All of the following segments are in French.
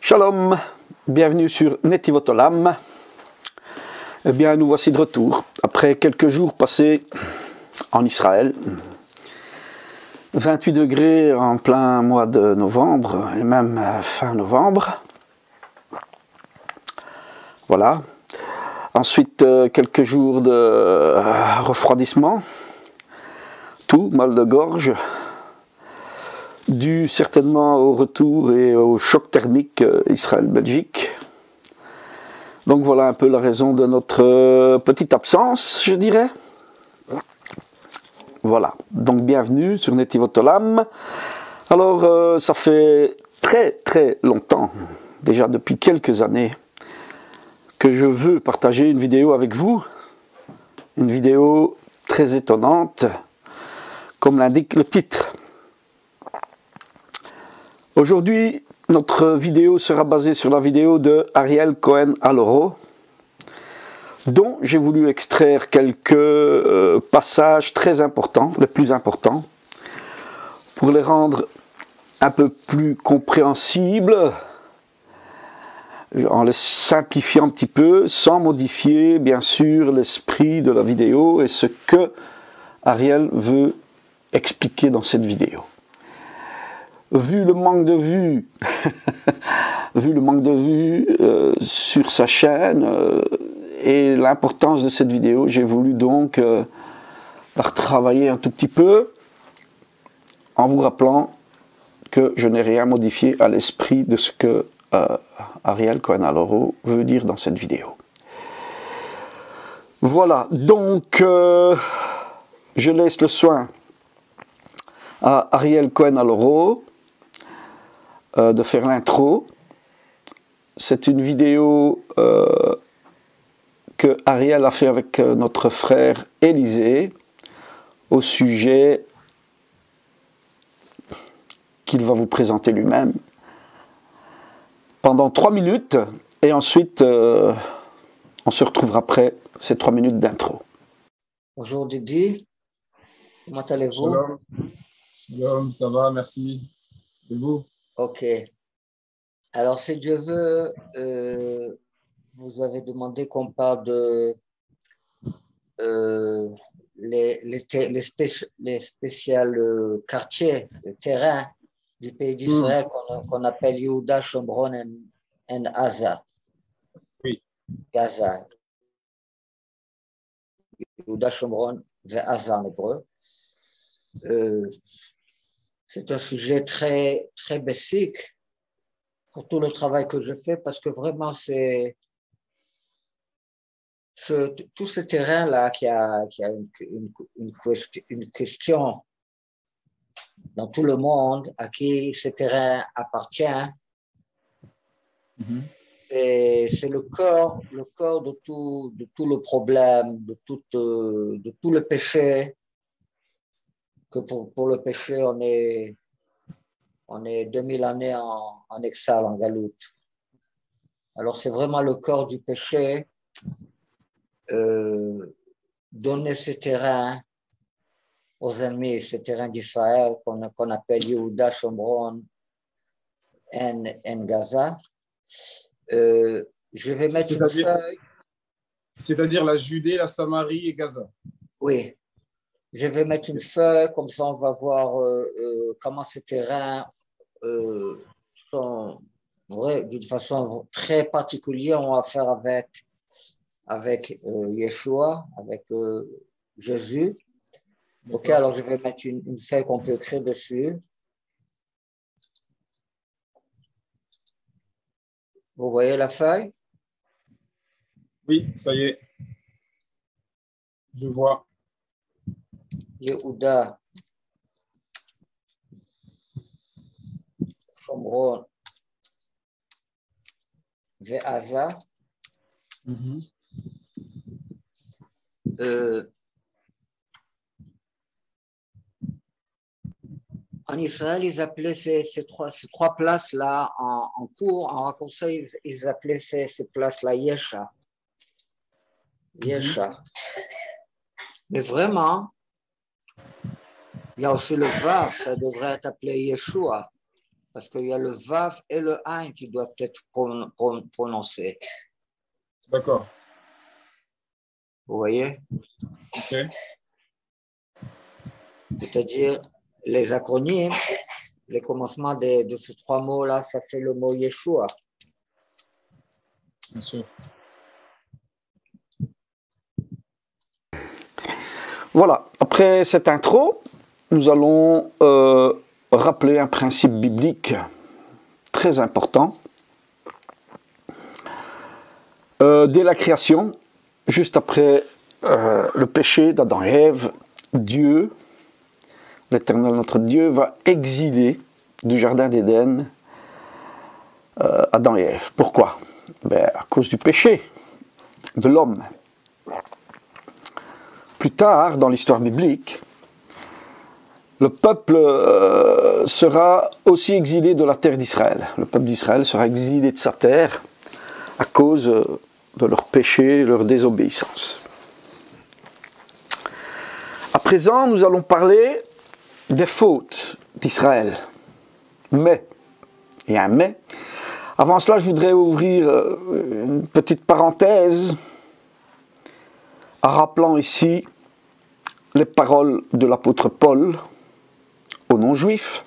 Shalom, bienvenue sur Netivot Olam. Eh bien, nous voici de retour, après quelques jours passés en Israël. 28 degrés en plein mois de novembre, et même fin novembre. Voilà. Ensuite, quelques jours de refroidissement. Tout, mal de gorge. Dû certainement au retour et au choc thermique Israël-Belgique. Donc voilà un peu la raison de notre petite absence, je dirais. Voilà, donc bienvenue sur Netivot Olam. Alors ça fait très longtemps, déjà depuis quelques années, que je veux partager une vidéo avec vous. Une vidéo très étonnante, comme l'indique le titre. Aujourd'hui, notre vidéo sera basée sur la vidéo de Ariel Cohen Aloro, dont j'ai voulu extraire quelques passages très importants, les plus importants, pour les rendre un peu plus compréhensibles, en les simplifiant un petit peu, sans modifier bien sûr l'esprit de la vidéo et ce que Ariel veut expliquer dans cette vidéo. Vu le manque de vues, sur sa chaîne et l'importance de cette vidéo, j'ai voulu donc la retravailler un tout petit peu en vous rappelant que je n'ai rien modifié à l'esprit de ce que Ariel Cohen Aloro veut dire dans cette vidéo. Voilà, donc je laisse le soin à Ariel Cohen Aloro de faire l'intro. C'est une vidéo que Ariel a fait avec notre frère Élisée au sujet qu'il va vous présenter lui-même pendant 3 minutes et ensuite on se retrouvera après ces 3 minutes d'intro. Bonjour Didi, comment allez-vous? Shalom. Shalom, ça va, merci. Et vous? Ok. Alors, si Dieu veut, vous avez demandé qu'on parle de les spéciaux quartiers, terrains du pays d'Israël qu'on appelle Yehuda, Shomron et Gaza. Oui. Gaza. Yehuda, Shomron et Gaza en hébreu. C'est un sujet très basique pour tout le travail que je fais parce que vraiment c'est tout ce terrain-là qui a une question dans tout le monde à qui ce terrain appartient. Et c'est le corps de tout le problème, de tout le péché, que pour le péché on est 2000 années en exil, en galoute. Alors c'est vraiment le corps du péché, donner ce terrain aux ennemis, ce terrain d'Israël qu'on appelle Yehuda, Shomron et Gaza. Je vais mettre une feuille. C'est-à-dire la Judée, la Samarie et Gaza. Oui. Je vais mettre une feuille, comme ça on va voir comment ces terrains sont d'une façon très particulière, on va faire avec Yeshua, avec Jésus. Ok, alors je vais mettre une feuille qu'on peut écrire dessus. Vous voyez la feuille? Oui, ça y est. Je vois. Yehuda, Shomron, Gaza. En Israël, ils appelaient ces trois places-là en cours, en raccourci, ils appelaient ces places-là Yesha. Yesha. Mais vraiment, il y a aussi le Vav, ça devrait être appelé Yeshua. parce qu'il y a le Vav et le Ain qui doivent être prononcés. D'accord. Vous voyez? Ok. C'est-à-dire, les acronymes, les commencements de ces trois mots-là, ça fait le mot Yeshua. Bien sûr. Voilà, après cette intro, nous allons rappeler un principe biblique très important. Dès la création, juste après le péché d'Adam et Ève, Dieu, l'Éternel notre Dieu, va exiler du jardin d'Éden Adam et Ève. Pourquoi? À cause du péché de l'homme. Plus tard, dans l'histoire biblique, le peuple sera aussi exilé de la terre d'Israël. Le peuple d'Israël sera exilé de sa terre à cause de leur péché et leur désobéissance. À présent, nous allons parler des fautes d'Israël. Mais, il y a un mais. Avant cela, je voudrais ouvrir une petite parenthèse en rappelant ici les paroles de l'apôtre Paul aux non-juifs.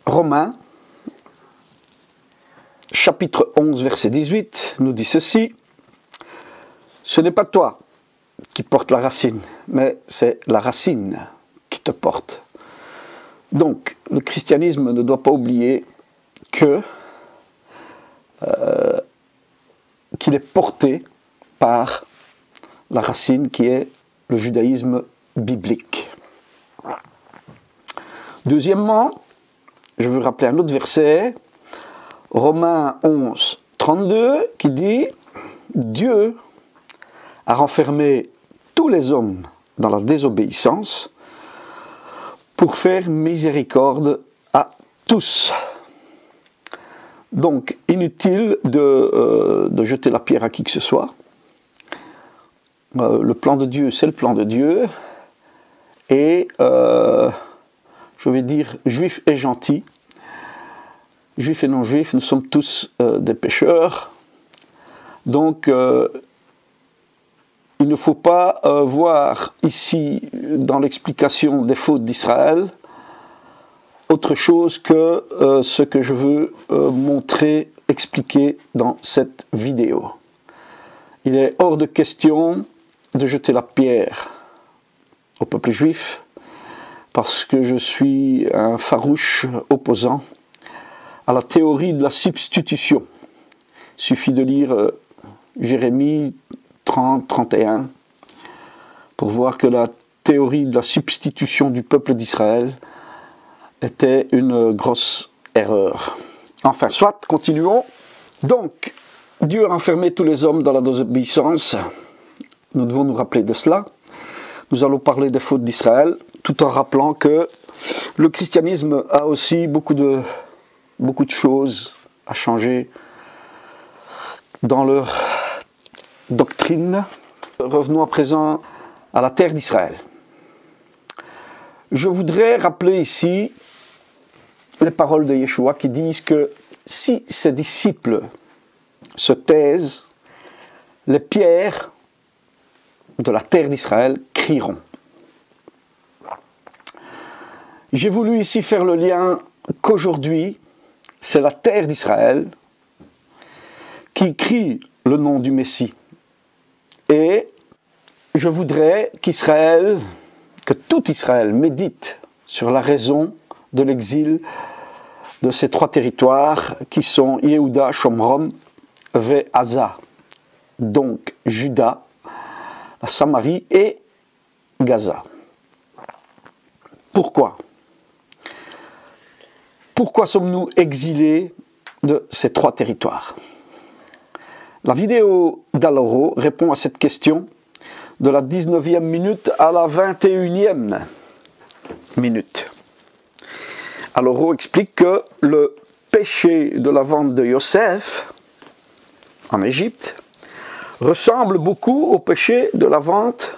Romains, chapitre 11, verset 18, nous dit ceci: « Ce n'est pas toi qui porte la racine, mais c'est la racine qui te porte. » Donc, le christianisme ne doit pas oublier qu'il est porté par la racine qui est le judaïsme biblique. Deuxièmement, je veux rappeler un autre verset, Romains 11, 32, qui dit « Dieu a renfermé tous les hommes dans la désobéissance pour faire miséricorde à tous. » Donc, inutile de jeter la pierre à qui que ce soit. Le plan de Dieu, c'est le plan de Dieu. Et, je vais dire, juifs et gentils, juifs et non-juifs, nous sommes tous des pécheurs. Donc, il ne faut pas voir ici, dans l'explication des fautes d'Israël, autre chose que ce que je veux montrer, expliquer dans cette vidéo. Il est hors de question de jeter la pierre au peuple juif, parce que je suis un farouche opposant à la théorie de la substitution. Il suffit de lire Jérémie 30, 31 pour voir que la théorie de la substitution du peuple d'Israël était une grosse erreur. Enfin, soit, continuons. Donc, Dieu a enfermé tous les hommes dans la désobéissance. Nous devons nous rappeler de cela. Nous allons parler des fautes d'Israël, tout en rappelant que le christianisme a aussi beaucoup de choses à changer dans leur doctrine. Revenons à présent à la terre d'Israël. Je voudrais rappeler ici les paroles de Yeshua qui disent que si ses disciples se taisent, les pierres de la terre d'Israël crieront. J'ai voulu ici faire le lien qu'aujourd'hui, c'est la terre d'Israël qui crie le nom du Messie. Et je voudrais qu'Israël, que tout Israël médite sur la raison de l'exil de ces trois territoires qui sont Yehuda, Shomron, Ve-Aza, donc Juda, la Samarie et Gaza. Pourquoi? Pourquoi sommes-nous exilés de ces trois territoires? La vidéo d'Aloro répond à cette question de la 19e minute à la 21e minute. Aloro explique que le péché de la vente de Yosef en Égypte ressemble beaucoup au péché de la vente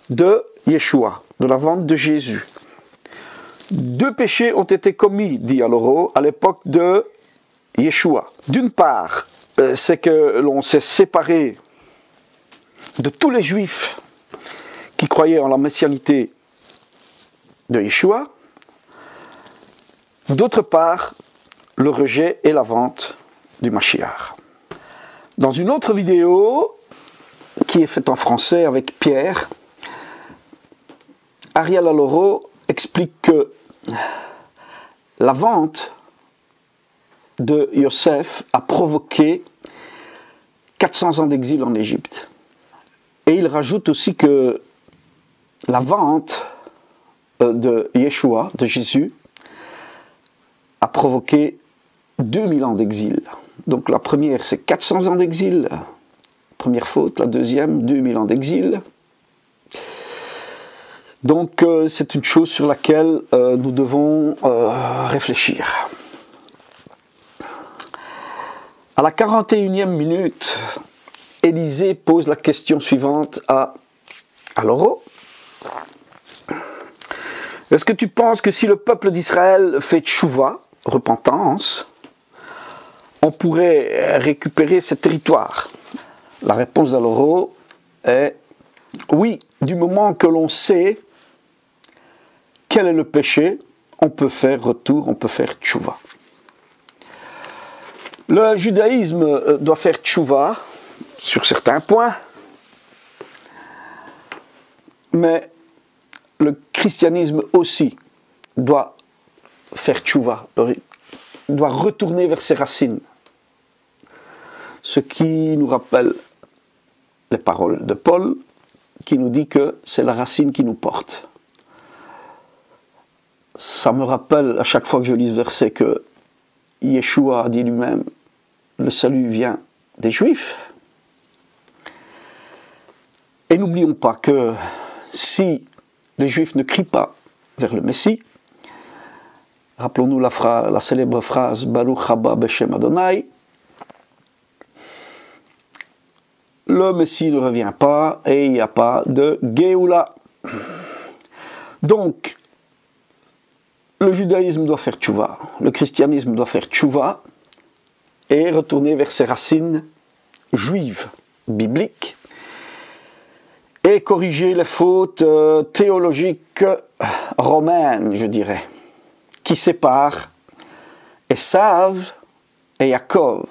de Yeshua, de la vente de Jésus. Deux péchés ont été commis, dit Aloro, à l'époque de Yeshua. D'une part, c'est que l'on s'est séparé de tous les Juifs qui croyaient en la messianité de Yeshua. D'autre part, le rejet et la vente du Mashiach. Dans une autre vidéo, qui est faite en français avec Pierre, Ariel Aloro explique que la vente de Yosef a provoqué 400 ans d'exil en Égypte. Et il rajoute aussi que la vente de Yeshua, de Jésus, a provoqué 2000 ans d'exil. Donc la première, c'est 400 ans d'exil, première faute. La deuxième, 2000 ans d'exil. Donc c'est une chose sur laquelle nous devons réfléchir. À la 41e minute, Élisée pose la question suivante à Aloro. Est-ce que tu penses que si le peuple d'Israël fait tchouva, repentance, on pourrait récupérer ce territoire? La réponse d'Aloro est oui, du moment que l'on sait quel est le péché, on peut faire retour, on peut faire tchouva. Le judaïsme doit faire tchouva sur certains points, mais le christianisme aussi doit faire tchouva, doit retourner vers ses racines. Ce qui nous rappelle les paroles de Paul, qui nous dit que c'est la racine qui nous porte. Ça me rappelle à chaque fois que je lis ce verset que Yeshua a dit lui-même, le salut vient des Juifs. Et n'oublions pas que si les Juifs ne crient pas vers le Messie, rappelons-nous la célèbre phrase Baruch haba b'shem Adonai, le Messie ne revient pas et il n'y a pas de Géoula. Donc, le judaïsme doit faire tchouva, le christianisme doit faire tchouva et retourner vers ses racines juives, bibliques, et corriger les fautes théologiques romaines, je dirais, qui séparent Esav et Yaakov,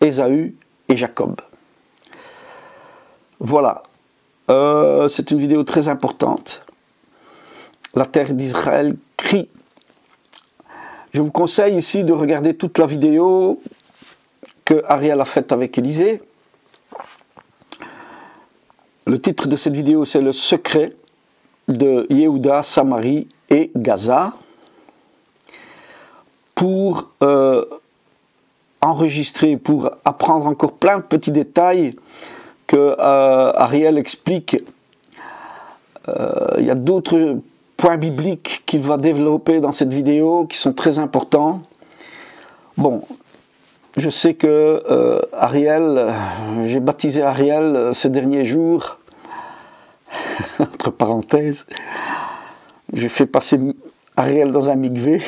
Ésaü et Jacob. Voilà, c'est une vidéo très importante. La terre d'Israël crie. Je vous conseille ici de regarder toute la vidéo que Ariel a faite avec Élisée. Le titre de cette vidéo, c'est Le secret de Yehuda, Samarie et Gaza. Pour enregistrer, pour apprendre encore plein de petits détails que Ariel explique. Il y a d'autres points bibliques qu'il va développer dans cette vidéo qui sont très importants. Bon, je sais que Ariel, j'ai baptisé Ariel ces derniers jours, entre parenthèses, j'ai fait passer Ariel dans un mikvé,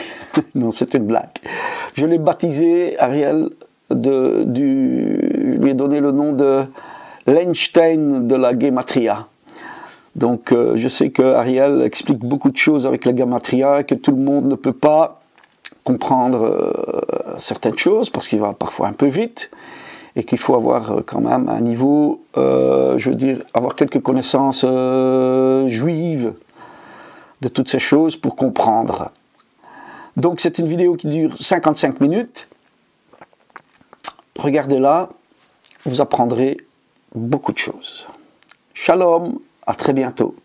non c'est une blague. Je l'ai baptisé Ariel, je lui ai donné le nom de l'Einstein de la Gematria. Donc je sais que Ariel explique beaucoup de choses avec la Gematria, que tout le monde ne peut pas comprendre certaines choses, parce qu'il va parfois un peu vite, et qu'il faut avoir quand même un niveau, je veux dire, avoir quelques connaissances juives de toutes ces choses pour comprendre. Donc c'est une vidéo qui dure 55 minutes. Regardez-la, vous apprendrez beaucoup de choses. Shalom, à très bientôt.